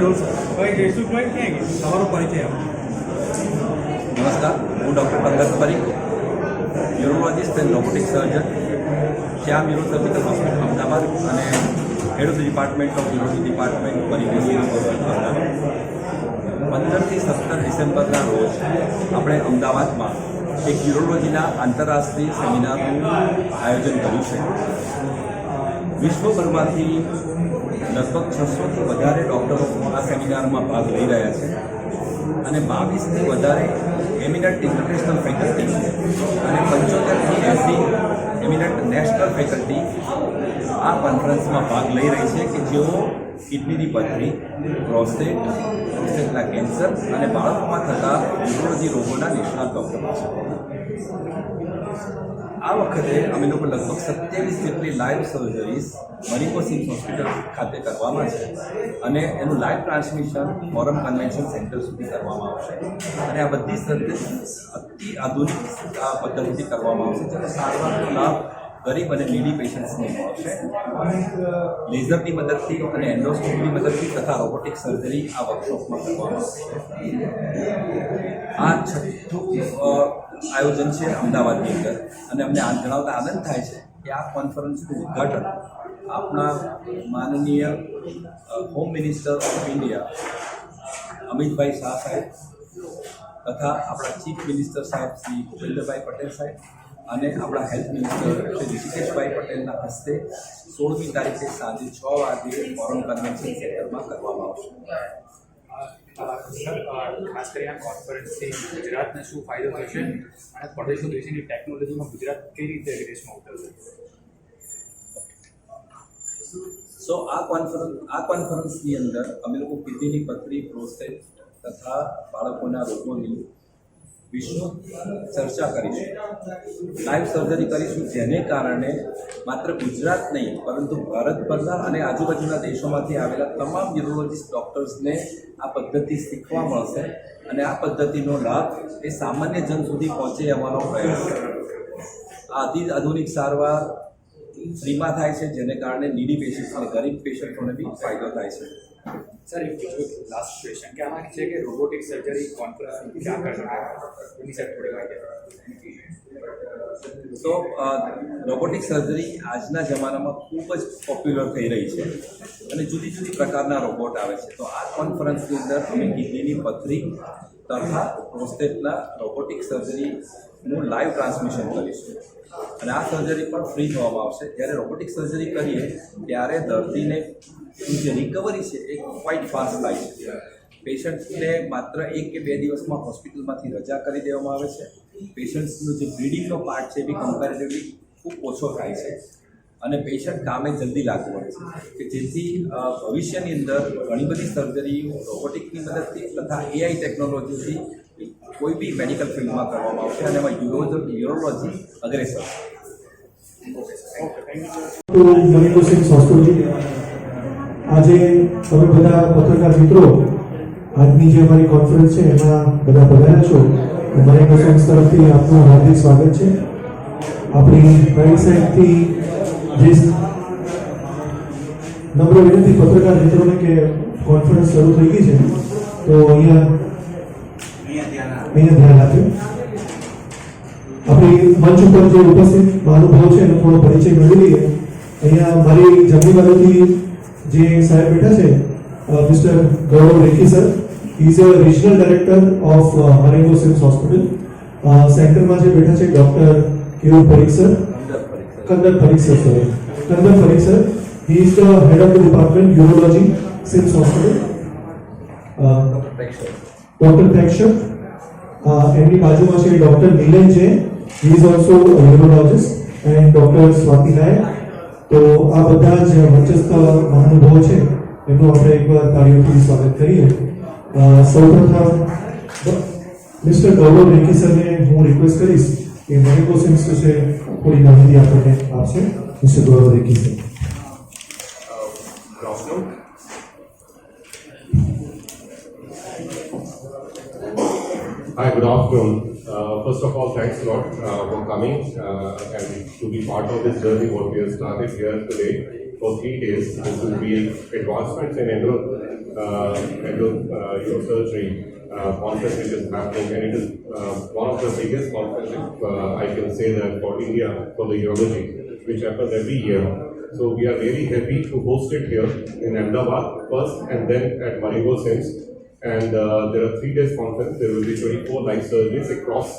Role ભાઈ જયસુખભાઈ ક્યાં ગઈ તમારો પરિચય આપો. નમસ્કાર, હું doctor Kandar Parikh, neurologist and robotic surgeon, Shyam neuro surgical hospital Ahmedabad અને head of the department of neurology department પરિવેશી અમદાવાદ. 15 થી 17 ડિસેમ્બરના રોજ આપણે અમદાવાદમાં એક ન્યુરોલોજીના આંતરરાષ્ટ્રીય સેમિનારનું આયોજન કર્યું છે. વિશ્વભરમાંથી લગભગ 600થી વધારે ડૉક્ટરો આ સેમિનારમાં ભાગ લઈ રહ્યા છે અને 22થી વધારે એમિનન્ટ ઇન્ટરનેશનલ ફેકલ્ટી અને 75થી 80 એમિનન્ટ નેશનલ ફેકલ્ટી આ કોન્ફરન્સમાં ભાગ લઈ રહી છે કે જેઓ કિડનીની પથરી, પ્રોસ્ટેટના કેન્સર અને બાળકોમાં થતા ન્યુરોલોજી રોગોના નિષ્ણાત ડૉક્ટરો છે. આ વખતે અમે લોકો લગભગ 27 જેટલી લાઈવ સર્જરીઝ મરિકો સિમ્સ હોસ્પિટલ ખાતે કરવામાં છે અને એનું live transmission forum convention centre સુધી કરવામાં આવશે અને આ બધી સર્જરી અતિ આધુનિક પદ્ધતિથી કરવામાં આવશે જેનો સારવારનો લાભ ગરીબ અને નીડી પેશન્ટ્સને મળશે. લેઝરની મદદથી અને એન્ડોસ્કોપની મદદથી તથા રોબોટિક સર્જરી આ વર્કશોપમાં કરવામાં આવશે. આ 6થું આયોજન છે અમદાવાદની અંદર અને અમને આ જણાવતા આનંદ થાય છે કે આ કોન્ફરન્સનું ઉદ્ઘાટન આપણા માનનીય home minister of India Amitbhai Shah સાહેબ તથા આપણા ચીફ મિનિસ્ટર સાહેબ શ્રી ભૂપેન્દ્રભાઈ પટેલ સાહેબ અને આપણા હેલ્થ મિનિસ્ટર શ્રી ઋષિકેશભાઈ પટેલના હસ્તે 16મી તારીખે સાંજે 6 વાગે ફોરમ કન્વેન્શન સેન્ટરમાં કરવામાં આવશે. સર, ખાસ કરીને આ કોન્ફરન્સથી ગુજરાતને શું ફાયદો થશે અને પરદેશો દેશની ટેકનોલોજીમાં ગુજરાત કઈ રીતે રેસમાં ઉતરશે? સો આ કોન્ફરન્સની અંદર અમે લોકો કિડનીની પથરી, પ્રોસ્ટેટ તથા બાળકોના રોગોની વિસ્તૃત ચર્ચા કરીશું. લાઈવ સર્જરી કરીશું જેને કારણે માત્ર ગુજરાત નહીં પરંતુ ભારતભરના અને આજુબાજુના દેશોમાંથી આવેલા તમામ ન્યુરોલોજીસ્ટ ડૉક્ટર્સને આ પદ્ધતિ શીખવા મળશે અને આ પદ્ધતિનો લાભ એ સામાન્ય જન સુધી પહોંચે આવવાનો પ્રયાસ છે. આદિ આધુનિક સારવાર ફ્રીમાં થાય છે જેને કારણે નીડી પેશન્ટ્સ અને ગરીબ પેશન્ટોને બી ફાયદો થાય છે. સર, એક લાસ્ટ ક્વેશ્ચન કે આમાં છે કે રોબોટિક સર્જરી કોન્ફરન્સ ક્યાં કરશે એની સાથે થોડી માહિતી. તો રોબોટિક સર્જરી આજના જમાનામાં ખૂબ જ પોપ્યુલર થઈ રહી છે અને જુદી જુદી પ્રકારના રોબોટ આવે છે. તો આ કોન્ફરન્સની અંદર અમે કિડનીની પથરી તથા પ્રોસ્ટેટના રોબોટિક સર્જરીનું લાઈવ ટ્રાન્સમિશન કરીશું અને આ સર્જરી પણ ફ્રી થવામાં આવશે. જ્યારે રોબોટિક સર્જરી કરીએ ત્યારે દર્દીને જે રિકવરી છે એ ક્વાઇટ ફાસ્ટ થાય છે. પેશન્ટને માત્ર 1 કે 2 દિવસમાં હોસ્પિટલમાંથી રજા કરી દેવામાં આવે છે. પેશન્ટ્સનો જે બ્લીડિંગનો પાર્ટ છે એ બી કમ્પેરેટિવલી ખૂબ ઓછો થાય છે અને પેશન્ટ કામે જલ્દી લાગવું પડે છે કે જેથી ભવિષ્યની અંદર ઘણી બધી સર્જરીઓ રોબોટિકની મદદથી તથા AI ટેકનોલોજીથી કોઈ બી મેડિકલ ફિલ્ડમાં કરવામાં આવશે અને એમાં ન્યુરોલોજી અગ્રેસર મરિકો સિમ્સ હોસ્પિટલ. આજે તમે બધા પત્રકાર મિત્રો આજની જે અમારી કોન્ફરન્સ છે એમાં બધા પધાર્યા છો. મરિકો સિમ્સ તરફથી આપનું હાર્દિક સ્વાગત છે. આપણી રાઈટ સાઈડથી જે નમ્ર વિનંતી પત્રકાર મિત્રોને કે કોન્ફરન્સ શરૂ થઈ ગઈ છે તો અહીંયા ધ્યાન આપજો. આપણી મંચ ઉપર જે ઉપસ્થિત મહાનુભાવો છે એનો થોડો પરિચય મેળવી લઈએ. અહીંયા મારી જમણી બાજુથી જે સાહેબ બેઠા છે mister Gaurav Rekhi sir. He is a regional director of Marengo CIMS hospital. સેન્ટરમાં જે બેઠા છે doctor Keyur Parikh sir, Kandar Parikh sir, he is the head of the department urology CIMS hospital. Doctor પ્રેક્ષક એમની બાજુમાં છે doctor Nilan Jain, he is also urologist and doctor Swati Nayak. તો આ બધા જ મંચસ્થ મહાનુભાવો છે એમનું આપણે એકવાર તાળીઓથી સ્વાગત કરીએ. સૌપ્રથમ મિસ્ટર ગૌરવ રેખી સરને હું રિક્વેસ્ટ કરીશ કે મરિકો સિમ્સ વિશે થોડી માહિતી આપણને આપશે. Mister Gaurav Rekhi sir. Hi, good afternoon. First of all, thanks a lot for coming and to be part of this journey what we have started here today for 3 days. This will be advancements in surgery conference which is happening, and it is one of the biggest conferences, I can say that, for India, for the urology, which happens every year. So we are really happy to host it here in Ahmedabad first, and then at Marigo Sims. And there are 3 days conference. There will be 24 live surgeries across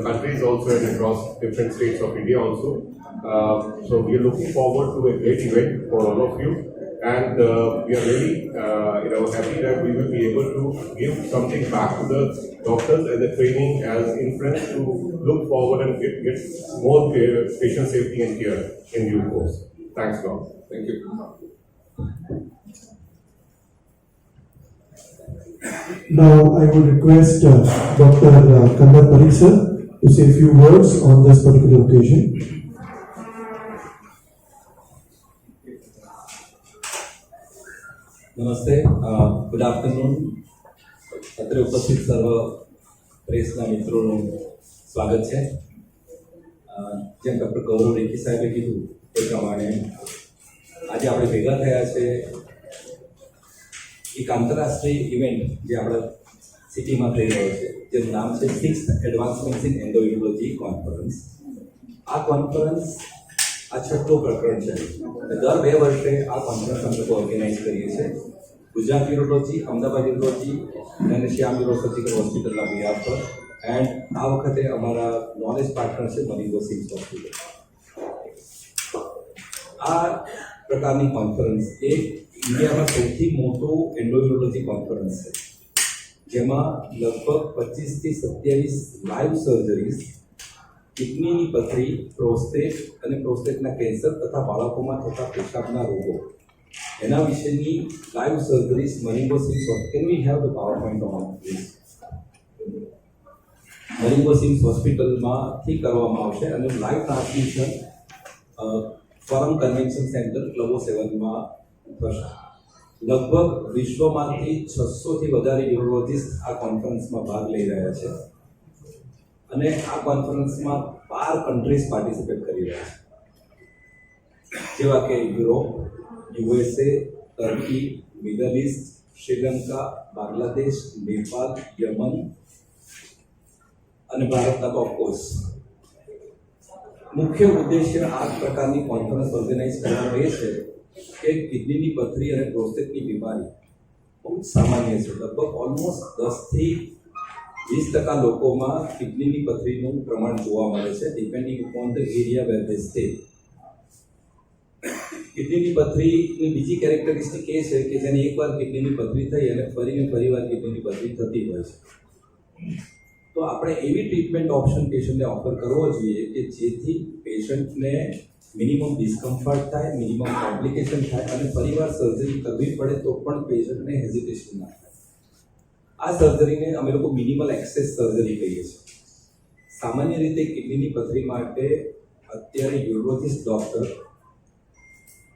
countries also, and across different states of India also. So we are looking forward to a great event for all of you. And we are really, happy that we will be able to give something back to the doctors as a training, as influence to look forward and get more patient safety and care in due course. Thanks a lot. Thank you. Now I would request Dr. Kandar Parikh sir to say a few words on this particular occasion. નમસ્તે, good afternoon. અત્રે ઉપસ્થિત સર્વ પ્રેસના મિત્રોનું સ્વાગત છે. જેમ doctor ગૌરવ રેખી સાહેબે કીધું એ પ્રમાણે આજે આપણે ભેગા થયા છે એક આંતરરાષ્ટ્રીય ઇવેન્ટ જે આપણા સિટીમાં થઈ રહ્યો છે, જેનું નામ છે 6th એડવાન્સમેન્ટ્સ ઇન એન્ડોયુરોલોજી કોન્ફરન્સ. આ કોન્ફરન્સ આ 6થું પ્રકરણ છે. દર 2 વર્ષે આ કોન્ફરન્સ અમે લોકો ઓર્ગેનાઇઝ કરીએ છીએ. ગુજરાત યુરોલોજી, અમદાવાદ યુરોલોજી અને શ્યામ યુરો સર્જિકલ હોસ્પિટલના બિહાર પર. એન્ડ આ વખતે અમારા નોલેજ પાર્ટનર છે મરીગો સિમ્સ હોસ્પિટલ. આ પ્રકારની કોન્ફરન્સ એ ઇન્ડિયામાં સૌથી મોટો એન્ડોયુરોલોજી કોન્ફરન્સ છે, જેમાં લગભગ 25 થી 27 લાઈવ સર્જરીઝ, કિડનીની પથરી, પ્રોસ્ટેટ અને પ્રોસ્ટેટના કેન્સર તથા બાળકોમાં થતા પેશાબના રોગો, એના વિશેની live surgeries Marengo CIMS hospital. Can we have the power point on please? Marengo CIMS હોસ્પિટલમાંથી કરવામાં આવશે અને live transmission forum convention centre club O 7માં થશે. લગભગ વિશ્વમાંથી 600થી વધારે યુરોલોજીસ્ટ આ કોન્ફરન્સમાં ભાગ લઈ રહ્યા છે અને આ કોન્ફરન્સમાં 12 કન્ટ્રીઝ પાર્ટિસિપેટ કરી રહ્યા છે, જેવા કે Europe, USA, Turkey, Middle East, Sri Lanka, Bangladesh, Nepal, Yemen અને ભારતના તો ઓફકોર્સ. મુખ્ય ઉદ્દેશ્ય આ પ્રકારની કોન્ફરન્સ ઓર્ગેનાઇઝ કરવાનો એ છે કે કિડનીની પથરી અને પ્રોસ્ટેટની બીમારી બહુ જ સામાન્ય છે. લગભગ ઓલમોસ્ટ 10% લોકોમાં કિડનીની પથરીનું પ્રમાણ જોવા મળે છે, depending upon the area where they stay. કિડનીની પથરીની બીજી કેરેક્ટરિસ્ટિક એ છે કે જેને એકવાર કિડનીની પથરી થઈ અને ફરીવાર કિડનીની પથરી થતી હોય છે. તો આપણે એવી ટ્રીટમેન્ટ ઓપ્શન પેશન્ટને ઓફર કરવો જોઈએ કે જેથી પેશન્ટને મિનિમમ ડિસ્કમ્ફર્ટ થાય, મિનિમમ કોમ્પ્લિકેશન થાય અને ફરીવાર સર્જરી કરવી પડે તો પણ પેશન્ટને હેઝિટેશન ના થાય. આ સર્જરીને અમે લોકો મિનિમલ એક્સેસ સર્જરી કહીએ છીએ. સામાન્ય રીતે કિડનીની પથરી માટે અત્યારે યુરોલોજીસ્ટ ડૉક્ટર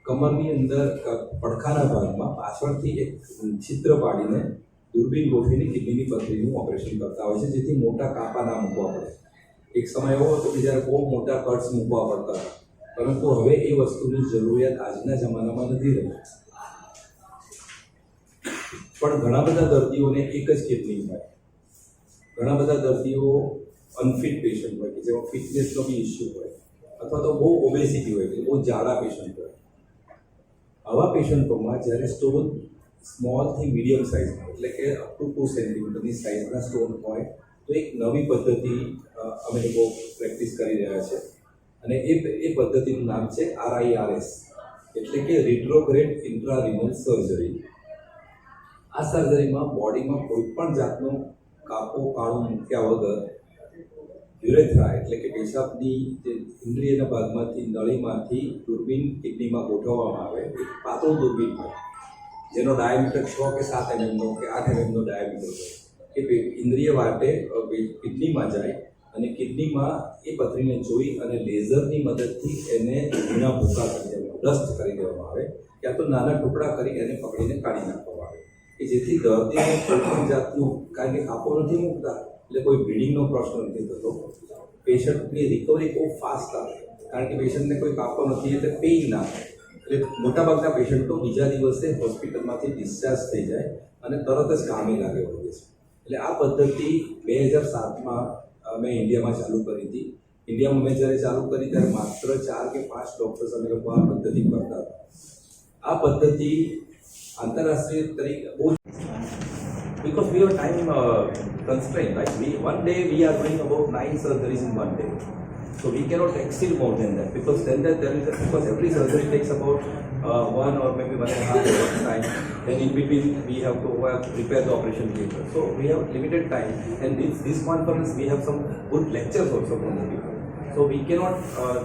કમરની અંદર પડખાના ભાગમાં પાછળથી એક છિદ્ર પાડીને દૂરબીન ગોઠવીને કિડનીની પથરીનું ઓપરેશન કરતા હોય છે, જેથી મોટા કાપા ના મૂકવા પડે. એક સમય એવો હતો કે જ્યારે બહુ મોટા કટ્સ મૂકવા પડતા હતા, પરંતુ હવે એ વસ્તુની જરૂરિયાત આજના જમાનામાં નથી રહી. પણ ઘણા બધા દર્દીઓને એક જ કિડની હોય, ઘણા બધા દર્દીઓ અનફિટ પેશન્ટ હોય કે જેમાં ફિટનેસનો બી ઇસ્યુ હોય, અથવા તો બહુ ઓબેસિટી હોય કે બહુ જાડા પેશન્ટ હોય. આવા પેશન્ટોમાં જ્યારે સ્ટોન સ્મોલથી મીડિયમ સાઇઝમાં, એટલે કે અપ ટુ 2 સેન્ટીમીટરની સાઇઝના સ્ટોન હોય તો એક નવી પદ્ધતિ અમે લોકો પ્રેક્ટિસ કરી રહ્યા છે અને એ પદ્ધતિનું નામ છે RIRS, એટલે કે રિટ્રોગ્રેડ ઇન્ટ્રારિનલ સર્જરી. આ સર્જરીમાં બોડીમાં કોઈ પણ જાતનો કાપો કાણું મૂક્યા વગર યુરેથ્રા, એટલે કે પેશાબની જે ઇન્દ્રિયના ભાગમાંથી નળીમાંથી દૂરબીન કિડનીમાં ગોઠવવામાં આવે. એક પાતળું દૂરબીન હોય જેનો ડાયામીટર 6 કે 7 mm કે 8 mm ડાયામીટર હોય, કે ઇન્દ્રિય વાટે કિડનીમાં જાય અને કિડનીમાં એ પથરીને જોઈ અને લેઝરની મદદથી એને ઝીણા ભૂકા કરી દેવામાં, ડસ્ટ કરી દેવામાં આવે, ક્યાં તો નાના ટુકડા કરી એને પકડીને કાઢી નાખવામાં આવે, કે જેથી દર્દીને કોઈ પણ જાતનું, કારણ કે કાપો નથી મૂકતા એટલે કોઈ બ્લીડિંગનો પ્રશ્ન નથી થતો. પેશન્ટની રિકવરી બહુ ફાસ્ટ આવે, કારણ કે પેશન્ટને કોઈ કાપો નથી એટલે પેઇન ના થાય. એટલે મોટાભાગના પેશન્ટો બીજા દિવસે હોસ્પિટલમાંથી ડિસ્ચાર્જ થઈ જાય અને તરત જ કામે લાગે વળગે છે. એટલે આ પદ્ધતિ 2007માં અમે ઇન્ડિયામાં ચાલુ કરી હતી. ઇન્ડિયામાં મેં જ્યારે ચાલુ કરી ત્યારે માત્ર 4 કે 5 ડૉક્ટર્સ અમે લોકો આ પદ્ધતિ કરતા હતા. આ પદ્ધતિ આંતરરાષ્ટ્રીય તરીકે બહુ because we have time constraint, right? One day we are doing about 9 surgeries in one day. So we cannot exceed more than that because then because every surgery takes about 1 or maybe 1.5 hours time. Then in between we have to prepare the operation theatre. So we have limited time, and this conference we have some good lectures also from the people. So we cannot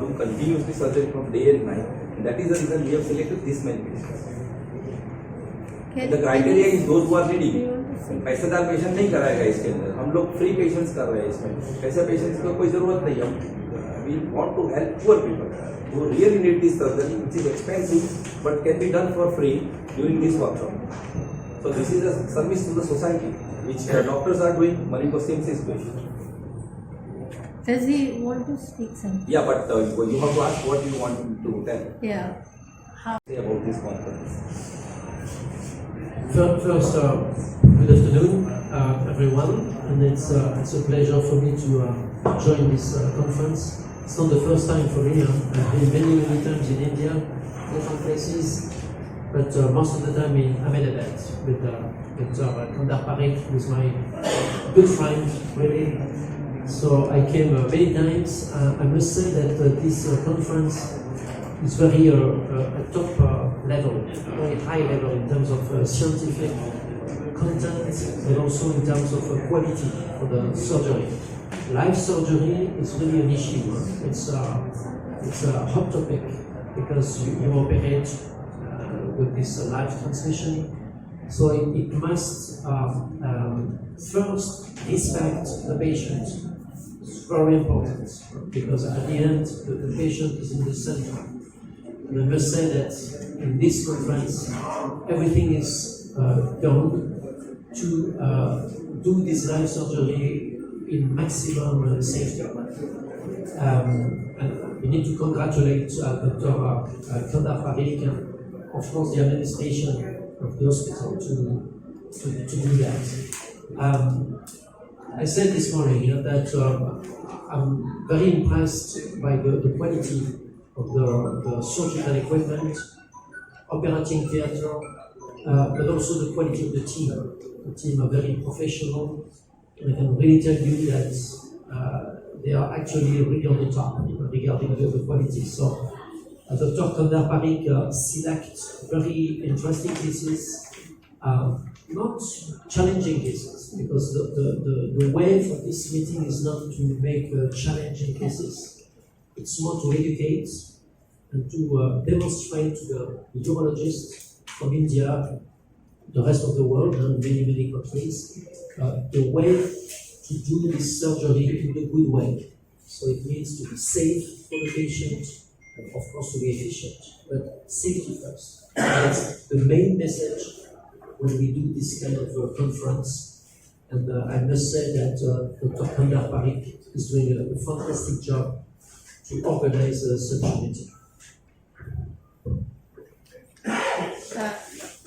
do continuously surgery from day and night. And that is the reason we have selected this many patients. The criteria is those who are ready. पैसेदार patient नहीं कराएगा इसके अंदर. हम लोग free patients कर रहे हैं इसमें. ऐसे पेशेंट्स को कोई जरूरत नहीं. हम we want to help poor people who really need this surgery, which is expensive but can be done for free during this workshop. So this is a service to the society which doctors are doing. Manipur Sims is doing. Does he want to speak something? Yeah, but you have to ask what you want to tell. Yeah. Say about this conference. First, good afternoon, everyone, and it's a pleasure for me to join this conference. It's not the first time for me. I've been many times in India, different places, but most of the time in Ahmedabad with Dr. Kandar Parikh, who is my good friend, really. So I came many times. I must say that this conference is very a top level, very high level in terms of scientific content, but also in terms of quality for the surgery. Live surgery is really an issue. It's a hot topic because you operate with this live transmission. So it must first respect the patient. It's very important because at the end the patient is in the center. And I must say that in this conference everything is done to do this live surgery in maximum safety. And we need to congratulate Dr. Kandar Parikh and of course the administration of the hospital to do that. I said this morning that I'm very impressed by the quality of the surgical equipment, operating theatre, but also the quality of the team. The team are very professional, and I can really tell you that they are actually really on the top regarding the quality. So Dr. Kandar Parikh select very interesting cases, not challenging cases, because the way for this meeting is not to make challenging cases. It's more to educate and to demonstrate to the urologists from India, the rest of the world, and many countries, the way to do this surgery in a good way. So it means to be safe for the patient and of course to be efficient, but safety first. That's the main message when we do this kind of conference. And I must say that Dr. Kandar Parikh is doing a fantastic job to organize such a meeting.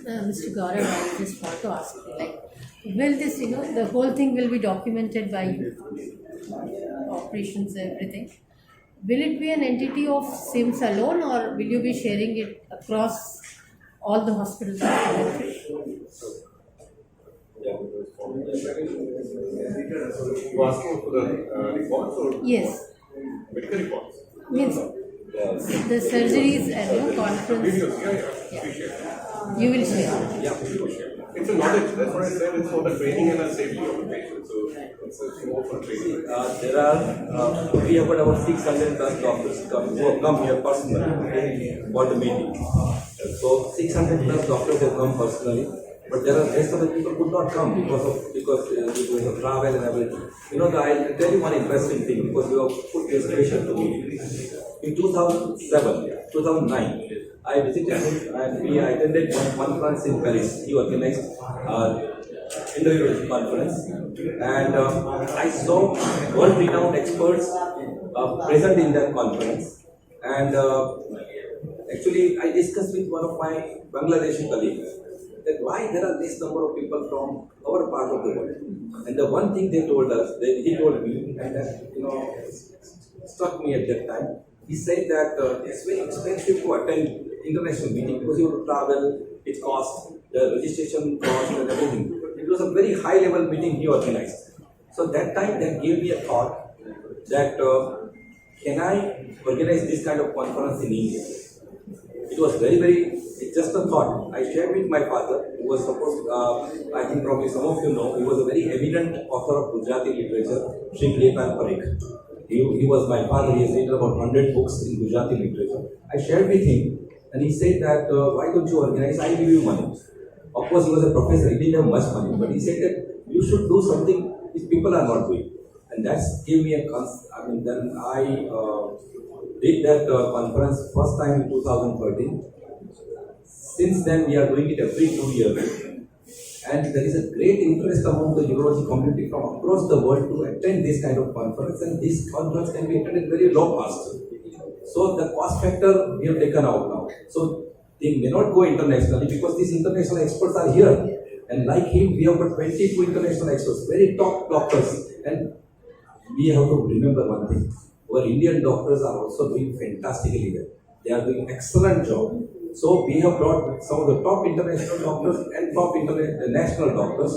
Mr. Gaurav, I just want to ask you, like, will this, the whole thing will be documented by you, operations, everything. Will it be an entity of SIMS alone, or will you be sharing it across all the hospitals of the country? You asking for the reports or Yes. medical reports? Means the surgeries and conference. Videos, yeah. Yeah. We share. You will share. Yeah, we will share. It's a knowledge. That's what I said. It's for the training and the safety of the patient. So it's more for training. There are we have got about 600 plus doctors who have come here personally for the meeting. So 600 plus doctors have come personally, but there are rest of the people could not come because of travel and everything. I'll tell you one interesting thing because you have put this question to me. In 2009, I visited him and we attended one conference in Paris. He organized Indo-European conference, and I saw world-renowned experts present in that conference. And Actually, I discussed with one of my Bangladeshi colleagues that why there are this number of people from our part of the world. And the one thing they told us, he told me, and that struck me at that time. He said that it's very expensive to attend international meeting because you have to travel, it costs, the registration cost and everything. It was a very high level meeting he organized. So that time that gave me a thought that can I organize this kind of conference in India? It was it's just a thought. I shared with my father, who was supposed, I think probably some of you know, he was a very eminent author of Gujarati literature, Sri Ketan Parikh. He was my father, he has written about 100 books in Gujarati literature. I shared with him and he said that, why don't you organize, I give you money. Of course, he was a professor, he didn't have much money, but he said that you should do something which people are not doing. And that's gave me then I did that conference first time in 2013. Since then, we are doing it every 2 years. And there is a great interest among the urology community from across the world to attend this kind of conference. And this conference can be attended very low cost. So the cost factor we have taken out now. So they may not go internationally because these international experts are here. And like him, we have got 22 international experts, very top doctors. And we have to remember one thing. Our Indian doctors are also doing fantastically well. They are doing excellent job. So we have brought some of the top international doctors and top national doctors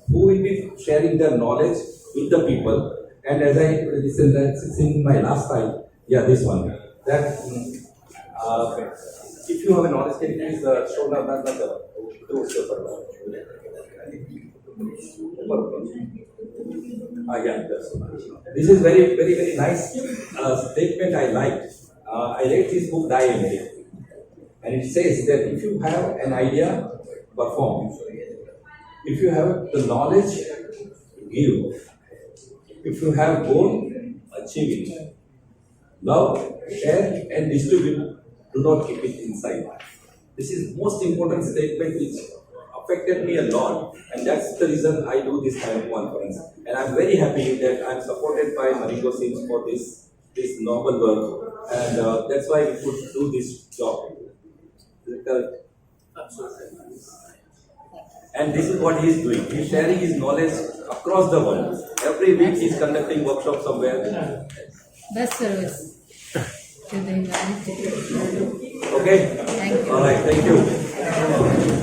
who will be sharing their knowledge with the people. And as I listened, that's in my last slide, this one. That if you have a knowledge, can you please show the this is very nice statement I liked. I read this book, Die Empty. And it says that if you have an idea, perform. If you have the knowledge, give. If you have goal, achieve it. Love, share and distribute. Do not keep it inside. This is most important statement which affected me a lot, and that's the reason I do this kind of conference. And I'm very happy that I'm supported by Marigo Sims for this noble work, and that's why we could do this job. And this is what he is doing. He is sharing his knowledge across the world. Every week he is conducting workshops somewhere. Best service to the humanity. Okay? Thank you. All right, thank you.